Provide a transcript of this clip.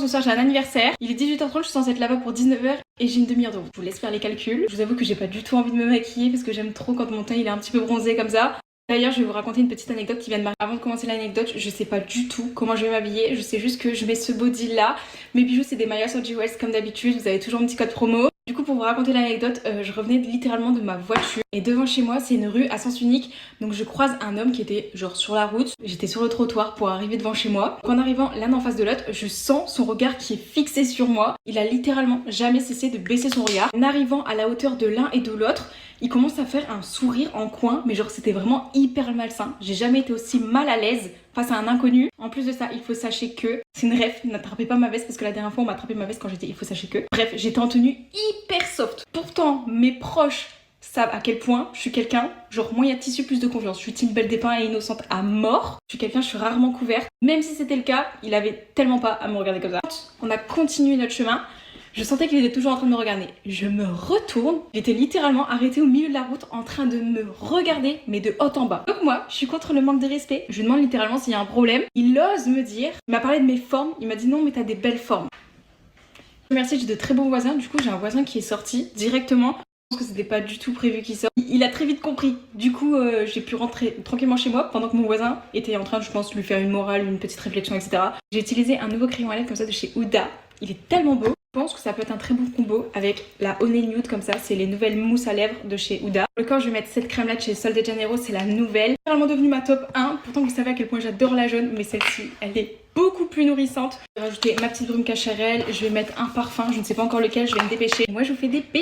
Ce soir j'ai un anniversaire, il est 18h30, je suis censée être là-bas pour 19h et j'ai une demi-heure de route. Je vous laisse faire les calculs. Je vous avoue que j'ai pas du tout envie de me maquiller parce que j'aime trop quand mon teint il est un petit peu bronzé comme ça. D'ailleurs, je vais vous raconter une petite anecdote qui vient de m'arriver. Avant de commencer l'anecdote, je sais pas du tout comment je vais m'habiller. Je sais juste que je mets ce body là. Mes bijoux, c'est des Maya Soji Wells comme d'habitude. Vous avez toujours un petit code promo. Du coup, pour vous raconter l'anecdote, je revenais littéralement de ma voiture. Et devant chez moi, c'est une rue à sens unique. Donc je croise un homme qui était genre sur la route. J'étais sur le trottoir pour arriver devant chez moi. En arrivant l'un en face de l'autre, je sens son regard qui est fixé sur moi. Il a littéralement jamais cessé de baisser son regard. En arrivant à la hauteur de l'un et de l'autre, il commence à faire un sourire en coin, mais genre c'était vraiment hyper malsain. J'ai jamais été aussi mal à l'aise face à un inconnu. En plus de ça, il faut sachez que c'est une ref, n'attrapez pas ma veste parce que la dernière fois on m'a attrapé ma veste quand j'étais il faut sachez que. Bref, j'étais en tenue hyper soft. Pourtant, mes proches savent à quel point je suis quelqu'un, genre moins il y a de tissu, plus de confiance. Je suis team belle des pins et innocente à mort. Je suis quelqu'un, je suis rarement couverte. Même si c'était le cas, il avait tellement pas à me regarder comme ça. On a continué notre chemin. Je sentais qu'il était toujours en train de me regarder. Je me retourne, j'étais littéralement arrêtée au milieu de la route en train de me regarder, mais de haut en bas. Donc moi, je suis contre le manque de respect. Je lui demande littéralement s'il y a un problème. Il ose me dire, il m'a parlé de mes formes, il m'a dit non mais t'as des belles formes. Merci, j'ai de très bons voisins. Du coup, j'ai un voisin qui est sorti directement. Je pense que c'était pas du tout prévu qu'il sorte. Il a très vite compris. Du coup, j'ai pu rentrer tranquillement chez moi pendant que mon voisin était en train de, je pense, lui faire une morale, une petite réflexion, etc. J'ai utilisé un nouveau crayon à lèvres comme ça de chez Huda. Il est tellement beau. Je pense que ça peut être un très bon combo avec la Honey Nude comme ça. C'est les nouvelles mousses à lèvres de chez Huda. Pour le corps, je vais mettre cette crème là de chez Sol de Janeiro. C'est la nouvelle. C'est vraiment devenue ma top 1. Pourtant, vous savez à quel point j'adore la jaune. Mais celle-ci, elle est beaucoup plus nourrissante. Je vais rajouter ma petite brume cacharelle. Je vais mettre un parfum. Je ne sais pas encore lequel. Je vais me dépêcher. Et moi, je vous fais des bisous.